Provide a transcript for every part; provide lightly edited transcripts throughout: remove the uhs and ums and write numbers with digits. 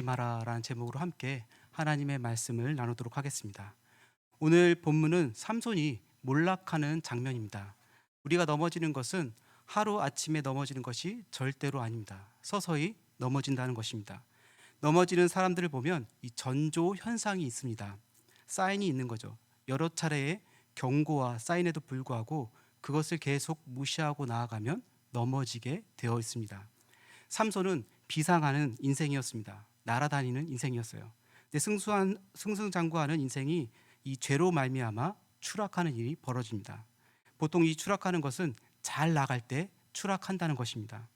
마라라는 제목으로 함께 하나님의 말씀을 나누도록 하겠습니다. 오늘 본문은 삼손이 몰락하는 장면입니다. 우리가 넘어지는 것은 하루 아침에 넘어지는 것이 절대로 아닙니다. 서서히 넘어진다는 것입니다. 넘어지는 사람들을 보면 이 전조 현상이 있습니다. 사인이 있는 거죠. 여러 차례의 경고와 사인에도 불구하고 그것을 계속 무시하고 나아가면 넘어지게 되어 있습니다. 삼손은 비상하는 인생이었습니다. 날아다니는 인생이었어요. 근데 승승장구하는 인생이 이 죄로 말미암아 추락하는 일이 벌어집니다. 보통 이 추락하는 것은 잘 나갈 때 추락한다는 것입니다.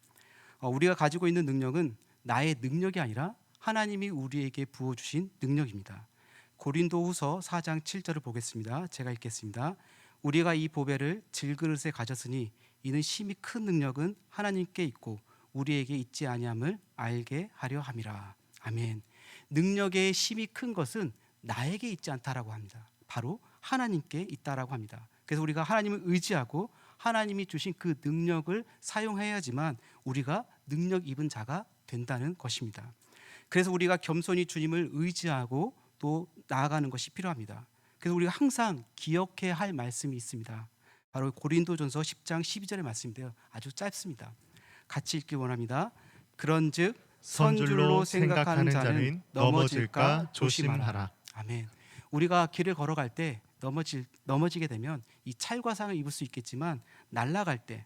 우리가 가지고 있는 능력은 나의 능력이 아니라 하나님이 우리에게 부어주신 능력입니다. 고린도후서 4장 7절을 보겠습니다. 제가 읽겠습니다. 우리가 이 보배를 질그릇에 가졌으니 이는 심히 큰 능력은 하나님께 있고 우리에게 있지 아니함을 알게 하려 함이라. 아멘. 능력의 심히 큰 것은 나에게 있지 않다라고 합니다. 바로 하나님께 있다라고 합니다. 그래서 우리가 하나님을 의지하고 하나님이 주신 그 능력을 사용해야지만 우리가 능력 입은 자가 된다는 것입니다. 그래서 우리가 겸손히 주님을 의지하고 또 나아가는 것이 필요합니다. 그래서 우리가 항상 기억해야 할 말씀이 있습니다. 바로 고린도전서 10장 12절의 말씀인데요. 아주 짧습니다. 같이 읽기 원합니다. 그런즉 선줄로 생각하는 자는 넘어질까 조심하라. 아멘. 우리가 길을 걸어갈 때 넘어지게 되면 이 찰과상을 입을 수 있겠지만 날아갈 때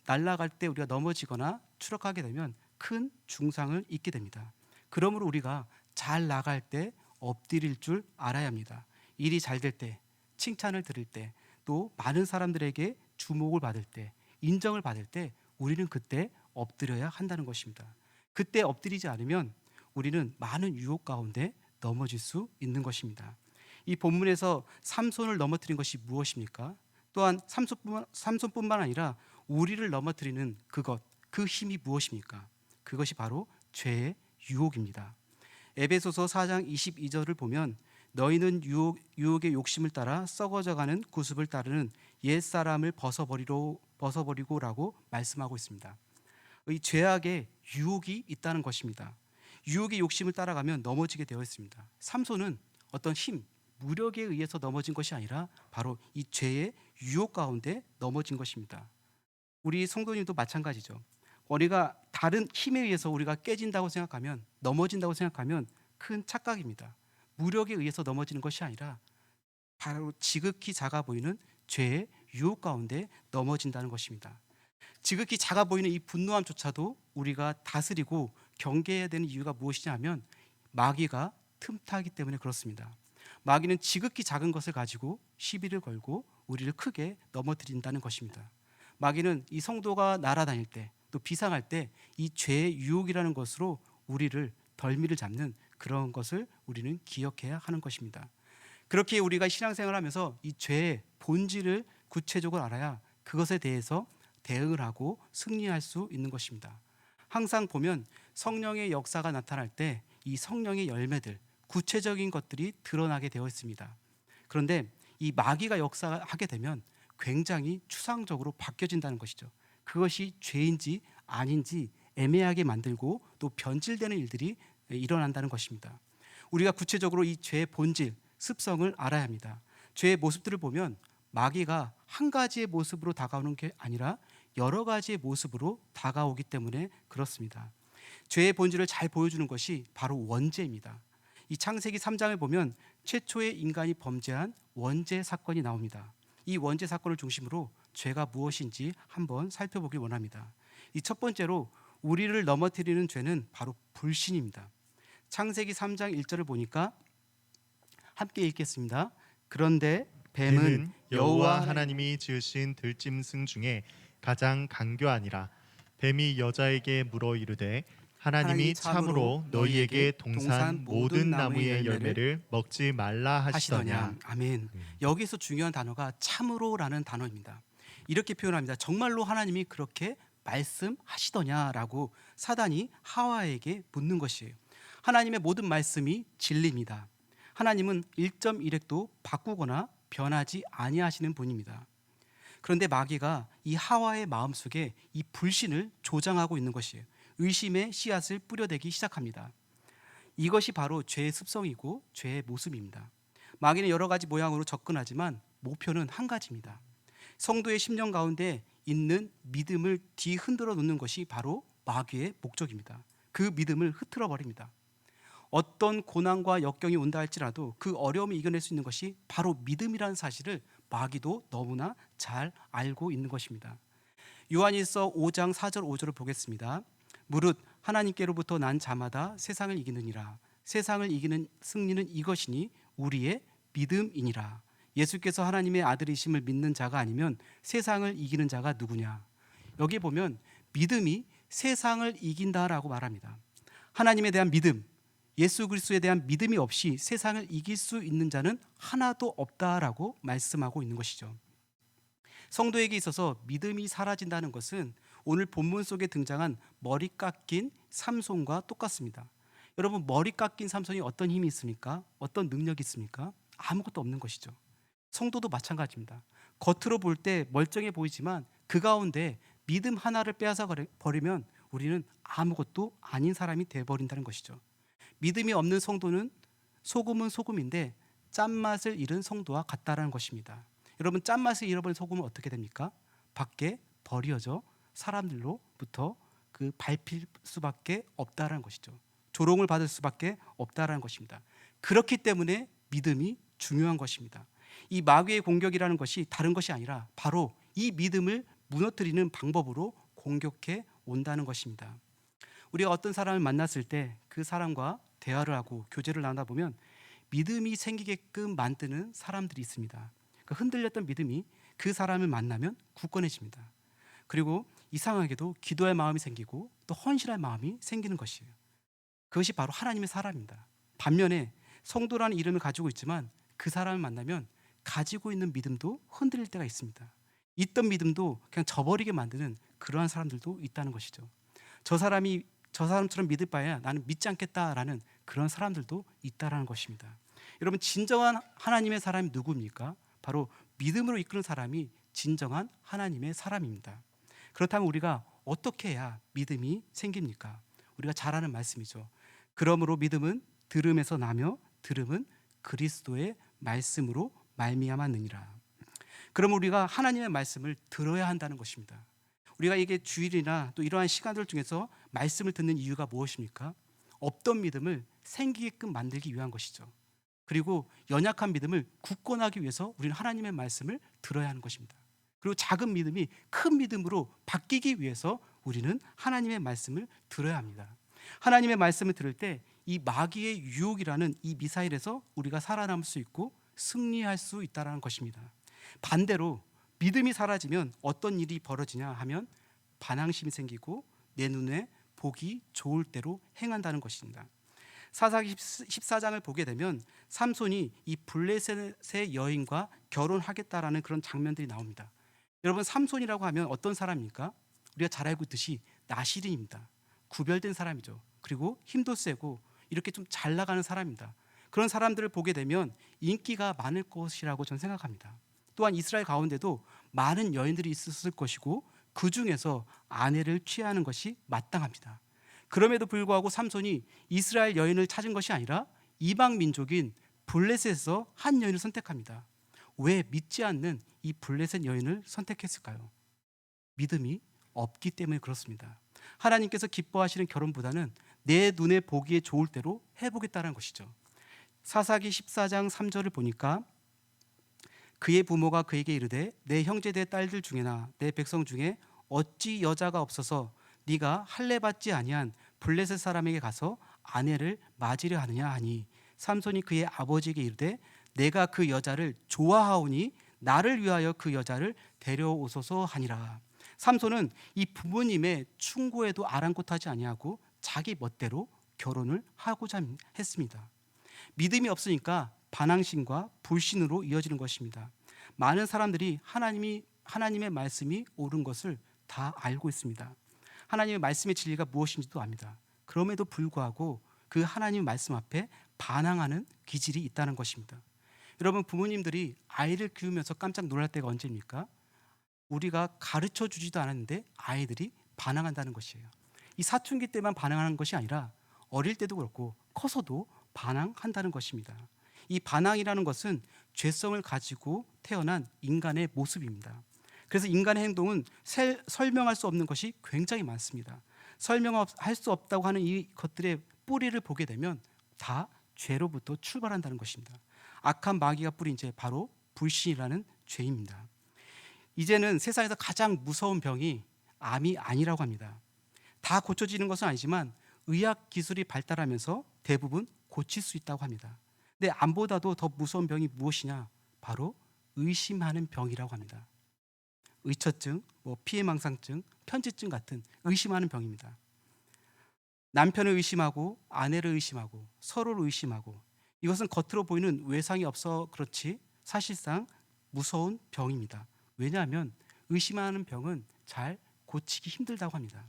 우리가 넘어지거나 추락하게 되면 큰 중상을 입게 됩니다. 그러므로 우리가 잘 나갈 때 엎드릴 줄 알아야 합니다. 일이 잘 될 때, 칭찬을 들을 때, 또 많은 사람들에게 주목을 받을 때, 인정을 받을 때 우리는 그때 엎드려야 한다는 것입니다. 그때 엎드리지 않으면 우리는 많은 유혹 가운데 넘어질 수 있는 것입니다. 이 본문에서 삼손을 넘어뜨린 것이 무엇입니까? 또한 삼손뿐만 아니라 우리를 넘어뜨리는 그 힘이 무엇입니까? 그것이 바로 죄의 유혹입니다. 에베소서 4장 22절을 보면 너희는 유혹의 욕심을 따라 썩어져가는 구습을 따르는 옛사람을 벗어버리고라고 말씀하고 있습니다. 이 죄악에 유혹이 있다는 것입니다. 유혹의 욕심을 따라가면 넘어지게 되어 있습니다. 삼손은 어떤 무력에 의해서 넘어진 것이 아니라 바로 이 죄의 유혹 가운데 넘어진 것입니다. 우리 성도님도 마찬가지죠. 우리가 다른 힘에 의해서 우리가 깨진다고 생각하면, 넘어진다고 생각하면 큰 착각입니다. 무력에 의해서 넘어지는 것이 아니라 바로 지극히 작아 보이는 죄의 유혹 가운데 넘어진다는 것입니다. 지극히 작아 보이는 이 분노함조차도 우리가 다스리고 경계해야 되는 이유가 무엇이냐면 마귀가 틈타기 때문에 그렇습니다. 마귀는 지극히 작은 것을 가지고 시비를 걸고 우리를 크게 넘어뜨린다는 것입니다. 마귀는 이 성도가 날아다닐 때, 또 비상할 때 이 죄의 유혹이라는 것으로 우리를 덜미를 잡는 그런 것을 우리는 기억해야 하는 것입니다. 그렇게 우리가 신앙생활을 하면서 이 죄의 본질을 구체적으로 알아야 그것에 대해서 대응을 하고 승리할 수 있는 것입니다. 항상 보면 성령의 역사가 나타날 때 이 성령의 열매들, 구체적인 것들이 드러나게 되어 있습니다. 그런데 이 마귀가 역사하게 되면 굉장히 추상적으로 바뀌어진다는 것이죠. 그것이 죄인지 아닌지 애매하게 만들고 또 변질되는 일들이 일어난다는 것입니다. 우리가 구체적으로 이 죄의 본질, 습성을 알아야 합니다. 죄의 모습들을 보면 마귀가 한 가지의 모습으로 다가오는 게 아니라 여러 가지의 모습으로 다가오기 때문에 그렇습니다. 죄의 본질을 잘 보여주는 것이 바로 원죄입니다. 이 창세기 3장을 보면 최초의 인간이 범죄한 원죄 사건이 나옵니다. 이 원죄 사건을 중심으로 죄가 무엇인지 한번 살펴보길 원합니다. 이 첫 번째로 우리를 넘어뜨리는 죄는 바로 불신입니다. 창세기 3장 1절을 보니까 함께 읽겠습니다. 그런데 뱀은 여호와 하나님이 지으신 들짐승 중에 가장 간교하니라. 뱀이 여자에게 물어 이르되 하나님이 참으로 너희에게 동산 모든 나무의 열매를 먹지 말라 하시더냐. 아멘. 여기서 중요한 단어가 참으로라는 단어입니다. 이렇게 표현합니다. 정말로 하나님이 그렇게 말씀하시더냐라고 사단이 하와에게 묻는 것이에요. 하나님의 모든 말씀이 진리입니다. 하나님은 1.1획도 바꾸거나 변하지 아니하시는 분입니다. 그런데 마귀가 이 하와의 마음속에 이 불신을 조장하고 있는 것이에요. 의심의 씨앗을 뿌려대기 시작합니다. 이것이 바로 죄의 습성이고 죄의 모습입니다. 마귀는 여러 가지 모양으로 접근하지만 목표는 한 가지입니다. 성도의 심령 가운데 있는 믿음을 뒤흔들어 놓는 것이 바로 마귀의 목적입니다. 그 믿음을 흐트러 버립니다. 어떤 고난과 역경이 온다 할지라도 그 어려움을 이겨낼 수 있는 것이 바로 믿음이라는 사실을 마귀도 너무나 잘 알고 있는 것입니다. 요한일서 5장 4절 5절을 보겠습니다. 무릇 하나님께로부터 난 자마다 세상을 이기느니라. 세상을 이기는 승리는 이것이니 우리의 믿음이니라. 예수께서 하나님의 아들이심을 믿는 자가 아니면 세상을 이기는 자가 누구냐. 여기 보면 믿음이 세상을 이긴다라고 말합니다. 하나님에 대한 믿음, 예수 그리스도에 대한 믿음이 없이 세상을 이길 수 있는 자는 하나도 없다라고 말씀하고 있는 것이죠. 성도에게 있어서 믿음이 사라진다는 것은 오늘 본문 속에 등장한 머리 깎인 삼손과 똑같습니다. 여러분, 머리 깎인 삼손이 어떤 힘이 있습니까? 어떤 능력이 있습니까? 아무것도 없는 것이죠. 성도도 마찬가지입니다. 겉으로 볼 때 멀쩡해 보이지만 그 가운데 믿음 하나를 빼앗아 버리면 우리는 아무것도 아닌 사람이 되어버린다는 것이죠. 믿음이 없는 성도는 소금은 소금인데 짠맛을 잃은 성도와 같다라는 것입니다. 여러분, 짠맛을 잃어버린 소금은 어떻게 됩니까? 밖에 버려져 사람들로부터 그 밟힐 수밖에 없다라는 것이죠. 조롱을 받을 수밖에 없다라는 것입니다. 그렇기 때문에 믿음이 중요한 것입니다. 이 마귀의 공격이라는 것이 다른 것이 아니라 바로 이 믿음을 무너뜨리는 방법으로 공격해 온다는 것입니다. 우리가 어떤 사람을 만났을 때 그 사람과 대화를 하고 교제를 나누다 보면 믿음이 생기게끔 만드는 사람들이 있습니다. 그 흔들렸던 믿음이 그 사람을 만나면 굳건해집니다. 그리고 이상하게도 기도할 마음이 생기고 또 헌신할 마음이 생기는 것이에요. 그것이 바로 하나님의 사람입니다. 반면에 성도라는 이름을 가지고 있지만 그 사람을 만나면 가지고 있는 믿음도 흔들릴 때가 있습니다. 있던 믿음도 그냥 저버리게 만드는 그러한 사람들도 있다는 것이죠. 저 사람처럼 믿을 바에야 나는 믿지 않겠다라는 그런 사람들도 있다라는 것입니다. 여러분, 진정한 하나님의 사람이 누구입니까? 바로 믿음으로 이끄는 사람이 진정한 하나님의 사람입니다. 그렇다면 우리가 어떻게 해야 믿음이 생깁니까? 우리가 잘 아는 말씀이죠. 그러므로 믿음은 들음에서 나며 들음은 그리스도의 말씀으로 말미암았느니라. 그럼 우리가 하나님의 말씀을 들어야 한다는 것입니다. 우리가 이게 주일이나 또 이러한 시간들 중에서 말씀을 듣는 이유가 무엇입니까? 없던 믿음을 생기게끔 만들기 위한 것이죠. 그리고 연약한 믿음을 굳건하기 위해서 우리는 하나님의 말씀을 들어야 하는 것입니다. 그리고 작은 믿음이 큰 믿음으로 바뀌기 위해서 우리는 하나님의 말씀을 들어야 합니다. 하나님의 말씀을 들을 때 이 마귀의 유혹이라는 이 미사일에서 우리가 살아남을 수 있고 승리할 수 있다는 것입니다. 반대로 믿음이 사라지면 어떤 일이 벌어지냐 하면 반항심이 생기고 내 눈에 보기 좋을 대로 행한다는 것입니다. 사사기 14장을 보게 되면 삼손이 이 블레셋의 여인과 결혼하겠다라는 그런 장면들이 나옵니다. 여러분, 삼손이라고 하면 어떤 사람입니까? 우리가 잘 알고 있듯이 나실인입니다. 구별된 사람이죠. 그리고 힘도 세고 이렇게 좀 잘 나가는 사람입니다. 그런 사람들을 보게 되면 인기가 많을 것이라고 저는 생각합니다. 또한 이스라엘 가운데도 많은 여인들이 있었을 것이고 그 중에서 아내를 취하는 것이 마땅합니다. 그럼에도 불구하고 삼손이 이스라엘 여인을 찾은 것이 아니라 이방 민족인 블레셋에서 한 여인을 선택합니다. 왜 믿지 않는 이 블레셋 여인을 선택했을까요? 믿음이 없기 때문에 그렇습니다. 하나님께서 기뻐하시는 결혼보다는 내 눈에 보기에 좋을 대로 해보겠다는 것이죠. 사사기 14장 3절을 보니까 그의 부모가 그에게 이르되 내 형제 내 딸들 중에나 내 백성 중에 어찌 여자가 없어서 네가 할례 받지 아니한 블레셋 사람에게 가서 아내를 맞으려 하느냐 하니 삼손이 그의 아버지에게 이르되 내가 그 여자를 좋아하오니 나를 위하여 그 여자를 데려오소서 하니라. 삼손은 이 부모님의 충고에도 아랑곳하지 아니하고 자기 멋대로 결혼을 하고자 했습니다. 믿음이 없으니까 반항심과 불신으로 이어지는 것입니다. 많은 사람들이 하나님의 말씀이 옳은 것을 다 알고 있습니다. 하나님의 말씀의 진리가 무엇인지도 압니다. 그럼에도 불구하고 그 하나님의 말씀 앞에 반항하는 기질이 있다는 것입니다. 여러분, 부모님들이 아이를 키우면서 깜짝 놀랄 때가 언제입니까? 우리가 가르쳐 주지도 않았는데 아이들이 반항한다는 것이에요. 이 사춘기 때만 반항하는 것이 아니라 어릴 때도 그렇고 커서도 반항한다는 것입니다. 이 반항이라는 것은 죄성을 가지고 태어난 인간의 모습입니다. 그래서 인간의 행동은 설명할 수 없는 것이 굉장히 많습니다. 설명할 수 없다고 하는 이 것들의 뿌리를 보게 되면 다 죄로부터 출발한다는 것입니다. 악한 마귀가 뿌린 죄, 바로 불신이라는 죄입니다. 이제는 세상에서 가장 무서운 병이 암이 아니라고 합니다. 다 고쳐지는 것은 아니지만 의학 기술이 발달하면서 대부분 고칠 수 있다고 합니다. 근데 암보다도 더 무서운 병이 무엇이냐? 바로 의심하는 병이라고 합니다. 의처증, 피해망상증, 편지증 같은 의심하는 병입니다. 남편을 의심하고 아내를 의심하고 서로를 의심하고, 이것은 겉으로 보이는 외상이 없어 그렇지 사실상 무서운 병입니다. 왜냐하면 의심하는 병은 잘 고치기 힘들다고 합니다.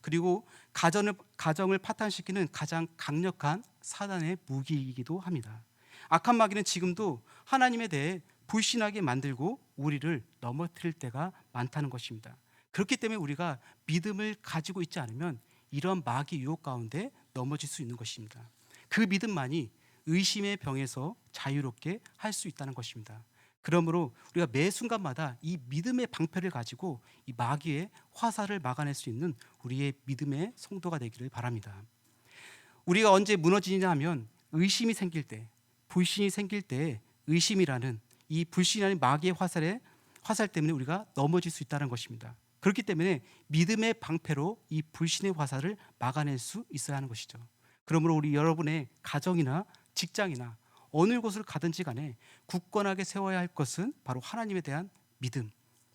그리고 가정을 파탄시키는 가장 강력한 사단의 무기이기도 합니다. 악한 마귀는 지금도 하나님에 대해 불신하게 만들고 우리를 넘어뜨릴 때가 많다는 것입니다. 그렇기 때문에 우리가 믿음을 가지고 있지 않으면 이런 마귀 유혹 가운데 넘어질 수 있는 것입니다. 그 믿음만이 의심의 병에서 자유롭게 할 수 있다는 것입니다. 그러므로 우리가 매 순간마다 이 믿음의 방패를 가지고 이 마귀의 화살을 막아낼 수 있는 우리의 믿음의 성도가 되기를 바랍니다. 우리가 언제 무너지냐 하면 의심이 생길 때, 불신이 생길 때 의심이라는 이 불신이라는 마귀의 화살 때문에 우리가 넘어질 수 있다는 것입니다. 그렇기 때문에 믿음의 방패로 이 불신의 화살을 막아낼 수 있어야 하는 것이죠. 그러므로 우리 여러분의 가정이나 직장이나 어느 곳을 가든지 간에 굳건하게 세워야 할 것은 바로 하나님에 대한 믿음,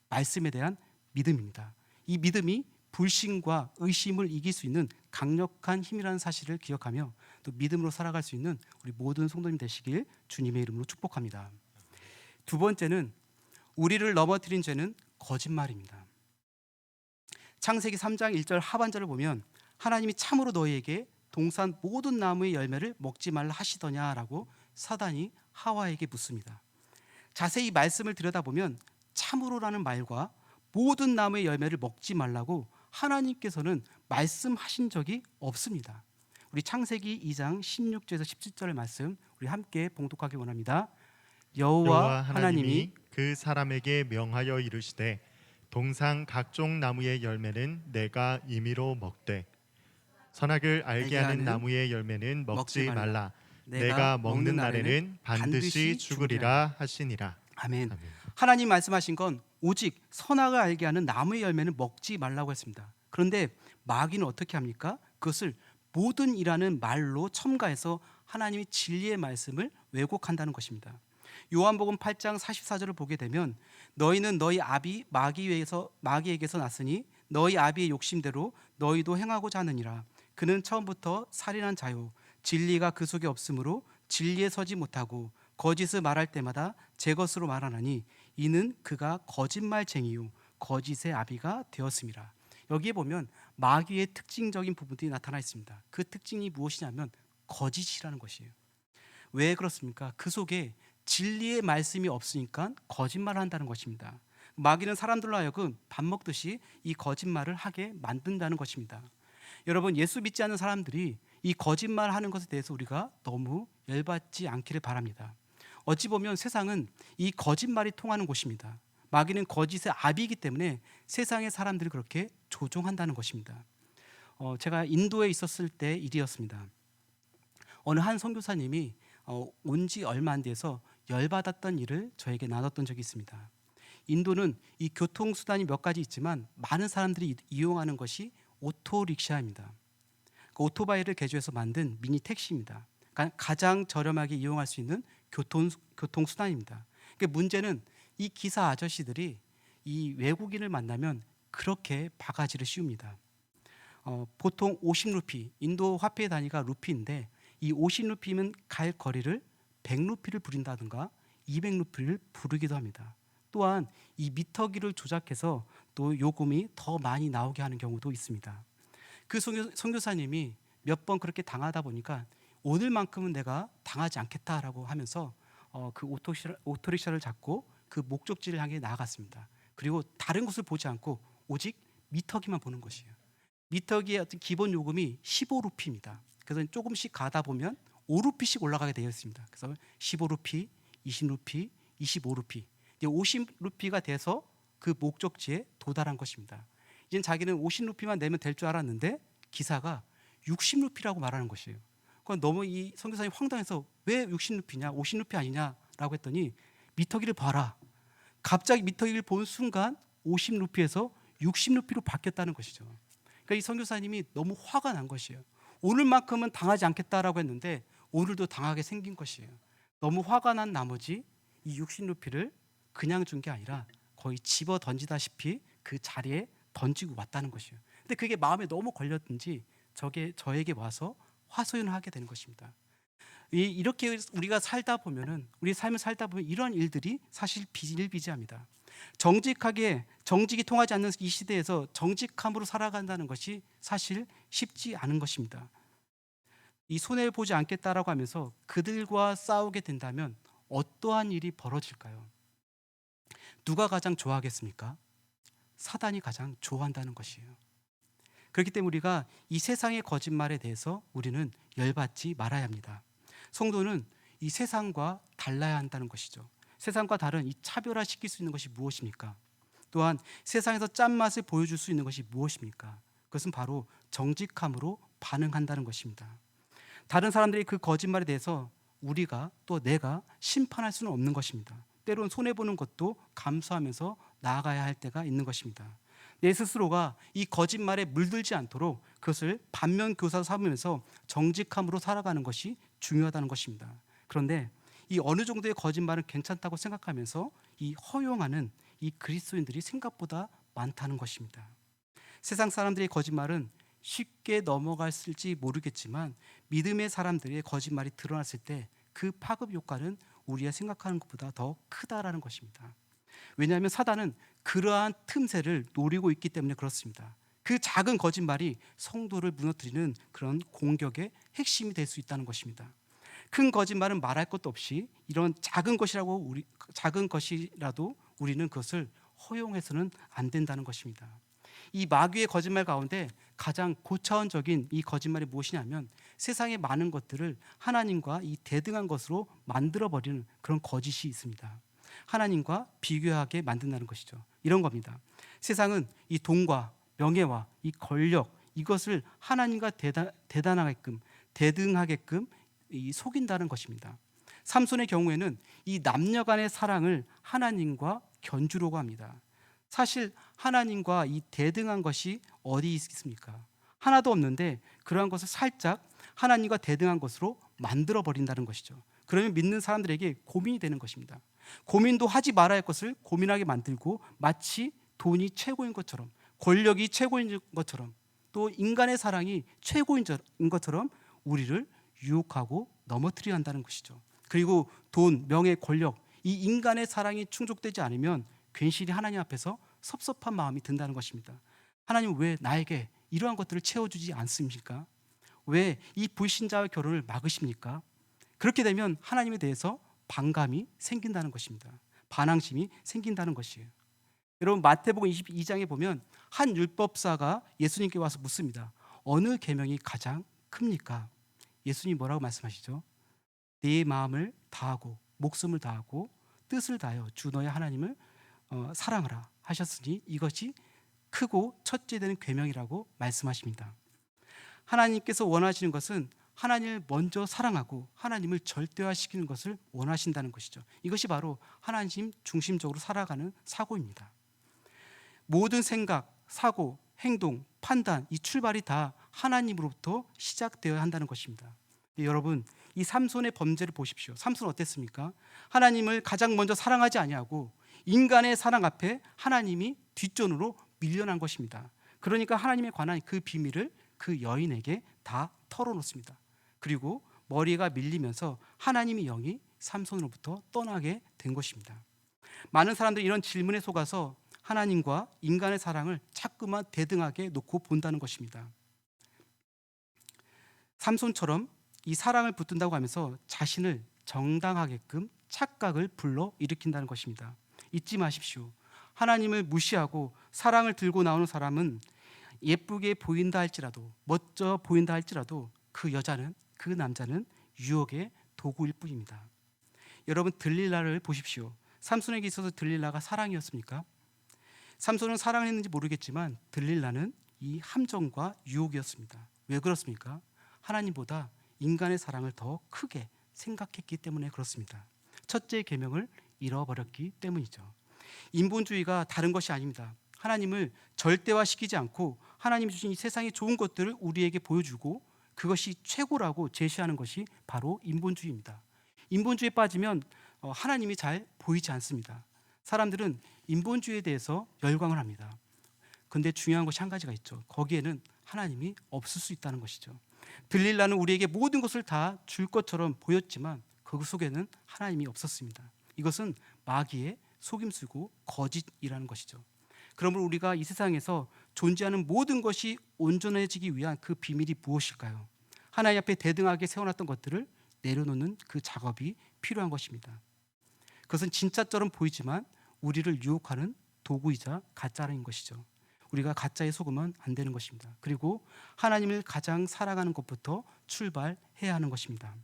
말씀에 대한 믿음입니다. 이 믿음이 불신과 의심을 이길 수 있는 강력한 힘이라는 사실을 기억하며 또 믿음으로 살아갈 수 있는 우리 모든 성도님 되시길 주님의 이름으로 축복합니다. 두 번째는 우리를 넘어뜨린 죄는 거짓말입니다. 창세기 3장 1절 하반절을 보면 하나님이 참으로 너희에게 동산 모든 나무의 열매를 먹지 말라 하시더냐라고 사단이 하와에게 묻습니다. 자세히 말씀을 들여다보면 참으로라는 말과 모든 나무의 열매를 먹지 말라고 하나님께서는 말씀하신 적이 없습니다. 우리 창세기 2장 16절에서 17절의 말씀 우리 함께 봉독하기 원합니다. 여호와 하나님이 그 사람에게 명하여 이르시되 동산 각종 나무의 열매는 내가 임의로 먹되 선악을 알게 하는 나무의 열매는 먹지 말라. 내가 먹는 날에는 반드시 죽으리라 하시니라. 아멘. 아멘. 하나님 말씀하신 건 오직 선악을 알게 하는 나무의 열매는 먹지 말라고 했습니다. 그런데 마귀는 어떻게 합니까? 그것을 모든이라는 말로 첨가해서 하나님의 진리의 말씀을 왜곡한다는 것입니다. 요한복음 8장 44절을 보게 되면 너희는 너희 아비 마귀에게서 났으니 너희 아비의 욕심대로 너희도 행하고자 하느니라. 그는 처음부터 살인한 자요 진리가 그 속에 없으므로 진리에 서지 못하고 거짓을 말할 때마다 제 것으로 말하나니 이는 그가 거짓말쟁이요 거짓의 아비가 되었음이라. 여기에 보면 마귀의 특징적인 부분들이 나타나 있습니다. 그 특징이 무엇이냐면 거짓이라는 것이에요. 왜 그렇습니까? 그 속에 진리의 말씀이 없으니까 거짓말을 한다는 것입니다. 마귀는 사람들로 하여금 밥 먹듯이 이 거짓말을 하게 만든다는 것입니다. 여러분, 예수 믿지 않는 사람들이 이 거짓말하는 것에 대해서 우리가 너무 열받지 않기를 바랍니다. 어찌 보면 세상은 이 거짓말이 통하는 곳입니다. 마귀는 거짓의 아비이기 때문에 세상의 사람들이 그렇게 조종한다는 것입니다. 제가 인도에 있었을 때 일이었습니다. 어느 한 선교사님이 온 지 얼마 안 돼서 열받았던 일을 저에게 나눴던 적이 있습니다. 인도는 이 교통수단이 몇 가지 있지만 많은 사람들이 이용하는 것이 오토릭샤입니다. 그 오토바이를 개조해서 만든 미니 택시입니다. 그러니까 가장 저렴하게 이용할 수 있는 교통수단입니다. 그 문제는 이 기사 아저씨들이 이 외국인을 만나면 그렇게 바가지를 씌웁니다. 보통 50루피, 인도 화폐 단위가 루피인데 이 50루피면 갈 거리를 100루피를 부린다든가 200루피를 부르기도 합니다. 또한 이 미터기를 조작해서 또 요금이 더 많이 나오게 하는 경우도 있습니다. 그 선교사님이 몇 번 그렇게 당하다 보니까 오늘만큼은 내가 당하지 않겠다라고 하면서 그 오토리క్ష를 잡고 그 목적지를 향해 나아갔습니다. 그리고 다른 곳을 보지 않고 오직 미터기만 보는 것이에요. 미터기의 어떤 기본 요금이 15루피입니다. 그래서 조금씩 가다 보면 5루피씩 올라가게 되어 있습니다. 그래서 15루피, 20루피, 25루피, 이제 50루피가 돼서 그 목적지에 도달한 것입니다. 이제 자기는 50루피만 내면 될 줄 알았는데 기사가 60루피라고 말하는 것이에요. 그건 너무 이 선교사님 황당해서 왜 60루피냐, 50루피 아니냐라고 했더니 미터기를 봐라. 갑자기 미터기를 본 순간 50루피에서 60루피로 바뀌었다는 것이죠. 그러니까 이 선교사님이 너무 화가 난 것이에요. 오늘만큼은 당하지 않겠다라고 했는데 오늘도 당하게 생긴 것이에요. 너무 화가 난 나머지 이 60루피를 그냥 준 게 아니라 거의 집어 던지다시피 그 자리에 던지고 왔다는 것이에요. 근데 그게 마음에 너무 걸렸든지 저에게 와서 화소연을 하게 되는 것입니다. 이렇게 우리가 살다 보면은, 우리 삶을 살다 보면 이런 일들이 사실 비일비재합니다. 정직이 통하지 않는 이 시대에서 정직함으로 살아간다는 것이 사실 쉽지 않은 것입니다. 이 손해 보지 않겠다라고 하면서 그들과 싸우게 된다면 어떠한 일이 벌어질까요? 누가 가장 좋아하겠습니까? 사단이 가장 좋아한다는 것이에요. 그렇기 때문에 우리가 이 세상의 거짓말에 대해서 우리는 열받지 말아야 합니다. 성도는 이 세상과 달라야 한다는 것이죠. 세상과 다른 이 차별화시킬 수 있는 것이 무엇입니까? 또한 세상에서 짠맛을 보여줄 수 있는 것이 무엇입니까? 그것은 바로 정직함으로 반응한다는 것입니다. 다른 사람들이 그 거짓말에 대해서 우리가 또 내가 심판할 수는 없는 것입니다. 때론 손해보는 것도 감수하면서 나아가야 할 때가 있는 것입니다. 내 스스로가 이 거짓말에 물들지 않도록 그것을 반면교사 삼으면서 정직함으로 살아가는 것이 중요하다는 것입니다. 그런데 이 어느 정도의 거짓말은 괜찮다고 생각하면서 이 허용하는 이 그리스도인들이 생각보다 많다는 것입니다. 세상 사람들의 거짓말은 쉽게 넘어갔을지 모르겠지만 믿음의 사람들의 거짓말이 드러났을 때 그 파급 효과는 우리가 생각하는 것보다 더 크다라는 것입니다. 왜냐하면 사단은 그러한 틈새를 노리고 있기 때문에 그렇습니다. 그 작은 거짓말이 성도를 무너뜨리는 그런 공격의 핵심이 될 수 있다는 것입니다. 큰 거짓말은 말할 것도 없이 이런 작은 것이라도 우리는 그것을 허용해서는 안 된다는 것입니다. 이 마귀의 거짓말 가운데 가장 고차원적인 이 거짓말이 무엇이냐면 세상의 많은 것들을 하나님과 이 대등한 것으로 만들어버리는 그런 거짓이 있습니다. 하나님과 비교하게 만든다는 것이죠. 이런 겁니다. 세상은 이 돈과 명예와 이 권력, 이것을 하나님과 대등하게끔 속인다는 것입니다. 삼손의 경우에는 이 남녀 간의 사랑을 하나님과 견주려고 합니다. 사실 하나님과 이 대등한 것이 어디 있습니까? 하나도 없는데 그러한 것을 살짝 하나님과 대등한 것으로 만들어 버린다는 것이죠. 그러면 믿는 사람들에게 고민이 되는 것입니다. 고민도 하지 말아야 할 것을 고민하게 만들고 마치 돈이 최고인 것처럼, 권력이 최고인 것처럼, 또 인간의 사랑이 최고인 것처럼 우리를 유혹하고 넘어뜨려야 한다는 것이죠. 그리고 돈, 명예, 권력, 이 인간의 사랑이 충족되지 않으면 괜시리 하나님 앞에서 섭섭한 마음이 든다는 것입니다. 하나님 왜 나에게 이러한 것들을 채워주지 않습니까? 왜 이 불신자와 결혼을 막으십니까? 그렇게 되면 하나님에 대해서 반감이 생긴다는 것입니다. 반항심이 생긴다는 것이에요. 여러분 마태복음 22장에 보면 한 율법사가 예수님께 와서 묻습니다. 어느 계명이 가장 큽니까? 예수님이 뭐라고 말씀하시죠? 네 마음을 다하고 목숨을 다하고 뜻을 다하여 주 너의 하나님을 사랑하라 하셨으니 이것이 크고 첫째 되는 계명이라고 말씀하십니다. 하나님께서 원하시는 것은 하나님을 먼저 사랑하고 하나님을 절대화시키는 것을 원하신다는 것이죠. 이것이 바로 하나님 중심적으로 살아가는 사고입니다. 모든 생각, 사고, 행동, 판단, 이 출발이 다 하나님으로부터 시작되어야 한다는 것입니다. 여러분, 이 삼손의 범죄를 보십시오. 삼손은 어땠습니까? 하나님을 가장 먼저 사랑하지 아니하고 인간의 사랑 앞에 하나님이 뒷전으로 밀려난 것입니다. 그러니까 하나님에 관한 그 비밀을 그 여인에게 다 털어놓습니다. 그리고 머리가 밀리면서 하나님의 영이 삼손으로부터 떠나게 된 것입니다. 많은 사람들이 이런 질문에 속아서 하나님과 인간의 사랑을 자꾸만 대등하게 놓고 본다는 것입니다. 삼손처럼 이 사랑을 붙든다고 하면서 자신을 정당하게끔 착각을 불러 일으킨다는 것입니다. 잊지 마십시오. 하나님을 무시하고 사랑을 들고 나오는 사람은 예쁘게 보인다 할지라도, 멋져 보인다 할지라도 그 여자는, 그 남자는 유혹의 도구일 뿐입니다. 여러분, 들릴라를 보십시오. 삼손에게 있어서 들릴라가 사랑이었습니까? 삼손은 사랑을 했는지 모르겠지만 들릴라는 이 함정과 유혹이었습니다. 왜 그렇습니까? 하나님보다 인간의 사랑을 더 크게 생각했기 때문에 그렇습니다. 첫째 계명을 잃어버렸기 때문이죠. 인본주의가 다른 것이 아닙니다. 하나님을 절대화시키지 않고 하나님이 주신 이 세상의 좋은 것들을 우리에게 보여주고 그것이 최고라고 제시하는 것이 바로 인본주의입니다. 인본주의에 빠지면 하나님이 잘 보이지 않습니다. 사람들은 인본주의에 대해서 열광을 합니다. 근데 중요한 것이 한 가지가 있죠. 거기에는 하나님이 없을 수 있다는 것이죠. 들릴라는 우리에게 모든 것을 다 줄 것처럼 보였지만 그 속에는 하나님이 없었습니다. 이것은 마귀의 속임수고 거짓이라는 것이죠. 그러므로 우리가 이 세상에서 존재하는 모든 것이 온전해지기 위한 그 비밀이 무엇일까요? 하나님 앞에 대등하게 세워놨던 것들을 내려놓는 그 작업이 필요한 것입니다. 그것은 진짜처럼 보이지만 우리를 유혹하는 도구이자 가짜인 것이죠. 우리가 가짜에 속으면 안 되는 것입니다. 그리고 하나님을 가장 사랑하는 것부터 출발해야 하는 것입니다.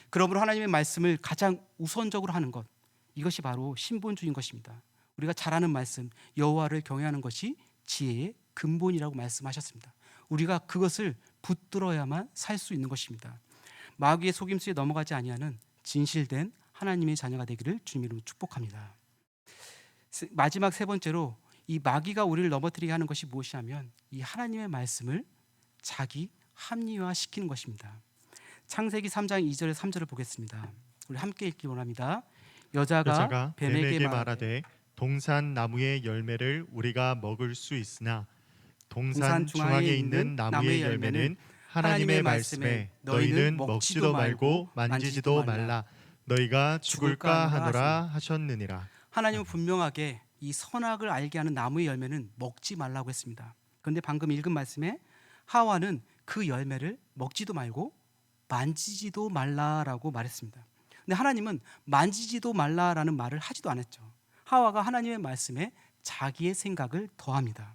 그러므로 하나님의 말씀을 가장 우선적으로 하는 것, 이것이 바로 신본주의인 것입니다. 우리가 잘 아는 말씀, 여호와를 경외하는 것이 지혜의 근본이라고 말씀하셨습니다. 우리가 그것을 붙들어야만 살 수 있는 것입니다. 마귀의 속임수에 넘어가지 아니하는 진실된 하나님의 자녀가 되기를 주님 이름으로 축복합니다. 마지막 세 번째로 이 마귀가 우리를 넘어뜨리게 하는 것이 무엇이냐면 이 하나님의 말씀을 자기 합리화시키는 것입니다. 창세기 3장 2절에 3절을 보겠습니다. 우리 함께 읽기 원합니다. 여자가 뱀에게 말하되 동산 나무의 열매를 우리가 먹을 수 있으나 동산 중앙에 있는 나무의 열매는 하나님의 말씀에 너희는 먹지도 말고 만지지도 말라 너희가 죽을까 하노라 하셨느니라. 하나님은 분명하게 이 선악을 알게 하는 나무의 열매는 먹지 말라고 했습니다. 그런데 방금 읽은 말씀에 하와는 그 열매를 먹지도 말고 만지지도 말라라고 말했습니다. 근데 하나님은 만지지도 말라라는 말을 하지도 않았죠. 하와가 하나님의 말씀에 자기의 생각을 더합니다.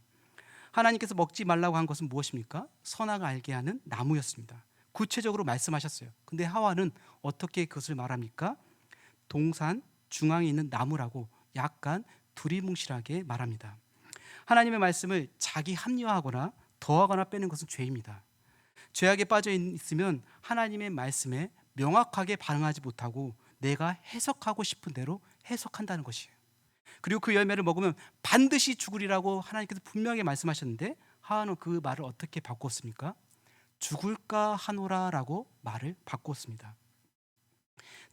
하나님께서 먹지 말라고 한 것은 무엇입니까? 선악을 알게 하는 나무였습니다. 구체적으로 말씀하셨어요. 근데 하와는 어떻게 그것을 말합니까? 동산 중앙에 있는 나무라고 약간 두리뭉실하게 말합니다. 하나님의 말씀을 자기 합리화하거나 더하거나 빼는 것은 죄입니다. 죄악에 빠져 있으면 하나님의 말씀에 명확하게 반응하지 못하고 내가 해석하고 싶은 대로 해석한다는 것이에요. 그리고 그 열매를 먹으면 반드시 죽으리라고 하나님께서 분명히 말씀하셨는데 하와는 그 말을 어떻게 바꿨습니까? 죽을까 하노라라고 말을 바꿨습니다.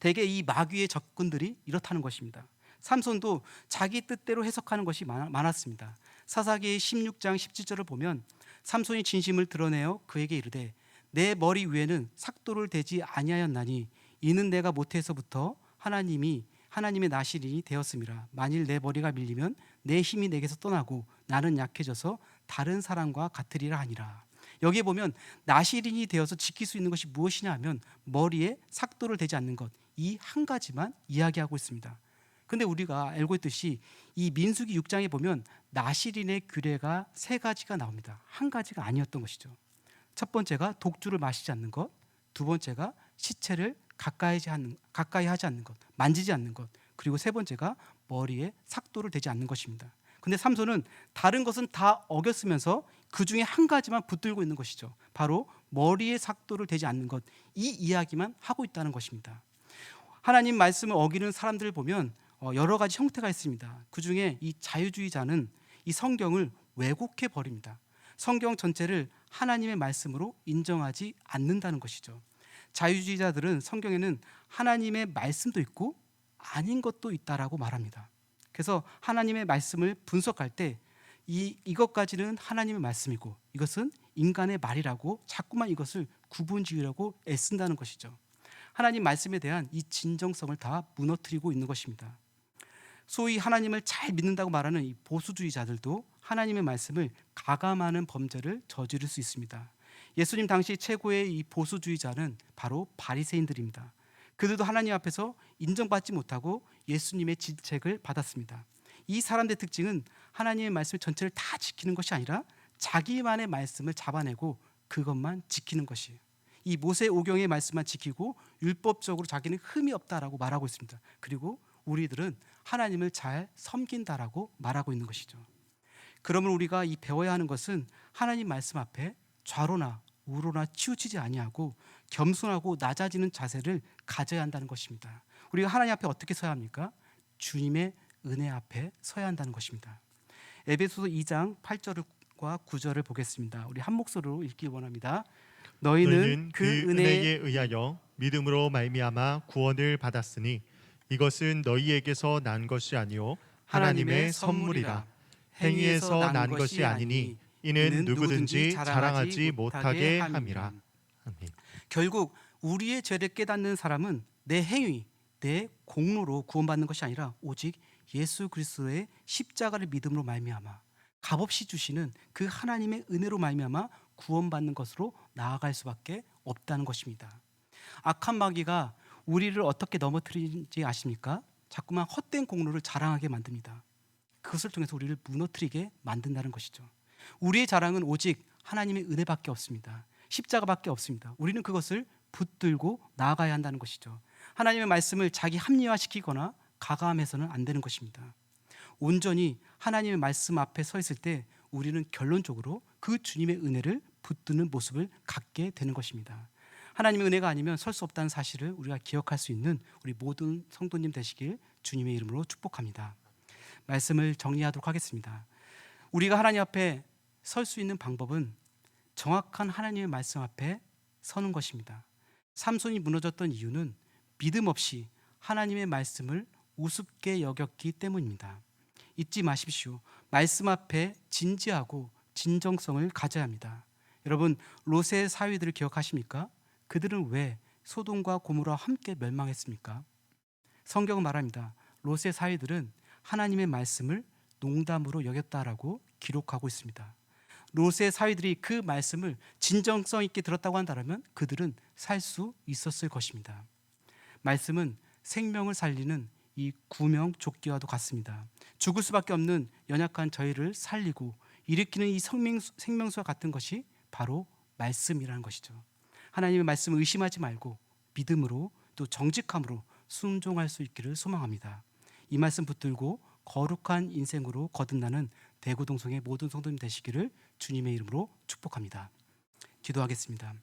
대개 이 마귀의 접근들이 이렇다는 것입니다. 삼손도 자기 뜻대로 해석하는 것이 많았습니다. 사사기 16장 17절을 보면 삼손이 진심을 드러내어 그에게 이르되 내 머리 위에는 삭도를 대지 아니하였나니 이는 내가 모태에서부터 하나님의 나시린이 되었음이라. 만일 내 머리가 밀리면 내 힘이 내게서 떠나고 나는 약해져서 다른 사람과 같으리라 하니라. 여기에 보면 나시린이 되어서 지킬 수 있는 것이 무엇이냐 하면 머리에 삭도를 대지 않는 것, 이 한 가지만 이야기하고 있습니다. 근데 우리가 알고 있듯이 이 민수기 6장에 보면 나시린의 규례가 세 가지가 나옵니다. 한 가지가 아니었던 것이죠. 첫 번째가 독주를 마시지 않는 것, 두 번째가 시체를 가까이 하지 않는 것, 만지지 않는 것, 그리고 세 번째가 머리에 삭도를 대지 않는 것입니다. 근데 삼손은 다른 것은 다 어겼으면서 그 중에 한 가지만 붙들고 있는 것이죠. 바로 머리에 삭도를 대지 않는 것, 이 이야기만 하고 있다는 것입니다. 하나님 말씀을 어기는 사람들을 보면 여러 가지 형태가 있습니다. 그 중에 이 자유주의자는 이 성경을 왜곡해 버립니다. 성경 전체를 하나님의 말씀으로 인정하지 않는다는 것이죠. 자유주의자들은 성경에는 하나님의 말씀도 있고 아닌 것도 있다라고 말합니다. 그래서 하나님의 말씀을 분석할 때 이것까지는 하나님의 말씀이고 이것은 인간의 말이라고 자꾸만 이것을 구분지으려고 애쓴다는 것이죠. 하나님 말씀에 대한 이 진정성을 다 무너뜨리고 있는 것입니다. 소위 하나님을 잘 믿는다고 말하는 이 보수주의자들도 하나님의 말씀을 가감하는 범죄를 저지를 수 있습니다. 예수님 당시 최고의 이 보수주의자는 바로 바리새인들입니다. 그들도 하나님 앞에서 인정받지 못하고 예수님의 질책을 받았습니다. 이 사람들의 특징은 하나님의 말씀 전체를 다 지키는 것이 아니라 자기만의 말씀을 잡아내고 그것만 지키는 것이에요. 이 모세 오경의 말씀만 지키고 율법적으로 자기는 흠이 없다라고 말하고 있습니다. 그리고 우리들은 하나님을 잘 섬긴다라고 말하고 있는 것이죠. 그러면 우리가 이 배워야 하는 것은 하나님 말씀 앞에 좌로나 우로나 치우치지 아니하고 겸손하고 낮아지는 자세를 가져야 한다는 것입니다. 우리가 하나님 앞에 어떻게 서야 합니까? 주님의 은혜 앞에 서야 한다는 것입니다. 에베소서 2장 8절과 9절을 보겠습니다. 우리 한 목소리로 읽기 원합니다. 너희는 그 은혜에 의하여 믿음으로 말미암아 구원을 받았으니 이것은 너희에게서 난 것이 아니요 하나님의 선물이라. 행위에서 난 것이 아니니 이는 누구든지 자랑하지 못하게 함이라. 아멘. 결국 우리의 죄를 깨닫는 사람은 내 행위, 내 공로로 구원받는 것이 아니라 오직 예수 그리스도의 십자가를 믿음으로 말미암아 값없이 주시는 그 하나님의 은혜로 말미암아 구원받는 것으로 나아갈 수밖에 없다는 것입니다. 악한 마귀가 우리를 어떻게 넘어뜨리는지 아십니까? 자꾸만 헛된 공로를 자랑하게 만듭니다. 그것을 통해서 우리를 무너뜨리게 만든다는 것이죠. 우리의 자랑은 오직 하나님의 은혜밖에 없습니다. 십자가밖에 없습니다. 우리는 그것을 붙들고 나아가야 한다는 것이죠. 하나님의 말씀을 자기 합리화시키거나 가감해서는 안 되는 것입니다. 온전히 하나님의 말씀 앞에 서 있을 때 우리는 결론적으로 그 주님의 은혜를 붙드는 모습을 갖게 되는 것입니다. 하나님의 은혜가 아니면 설 수 없다는 사실을 우리가 기억할 수 있는 우리 모든 성도님 되시길 주님의 이름으로 축복합니다. 말씀을 정리하도록 하겠습니다. 우리가 하나님 앞에 설 수 있는 방법은 정확한 하나님의 말씀 앞에 서는 것입니다. 삼손이 무너졌던 이유는 믿음 없이 하나님의 말씀을 우습게 여겼기 때문입니다. 잊지 마십시오. 말씀 앞에 진지하고 진정성을 가져야 합니다. 여러분, 롯의 사위들을 기억하십니까? 그들은 왜 소돔과 고모라와 함께 멸망했습니까? 성경은 말합니다. 롯의 사위들은 하나님의 말씀을 농담으로 여겼다라고 기록하고 있습니다. 롯의 사위들이 그 말씀을 진정성 있게 들었다고 한다면 그들은 살 수 있었을 것입니다. 말씀은 생명을 살리는 이 구명조끼와도 같습니다. 죽을 수밖에 없는 연약한 저희를 살리고 일으키는 이 생명수와 같은 것이 바로 말씀이라는 것이죠. 하나님의 말씀을 의심하지 말고 믿음으로 또 정직함으로 순종할 수 있기를 소망합니다. 이 말씀 붙들고 거룩한 인생으로 거듭나는 대구동성의 모든 성도님 되시기를 주님의 이름으로 축복합니다. 기도하겠습니다.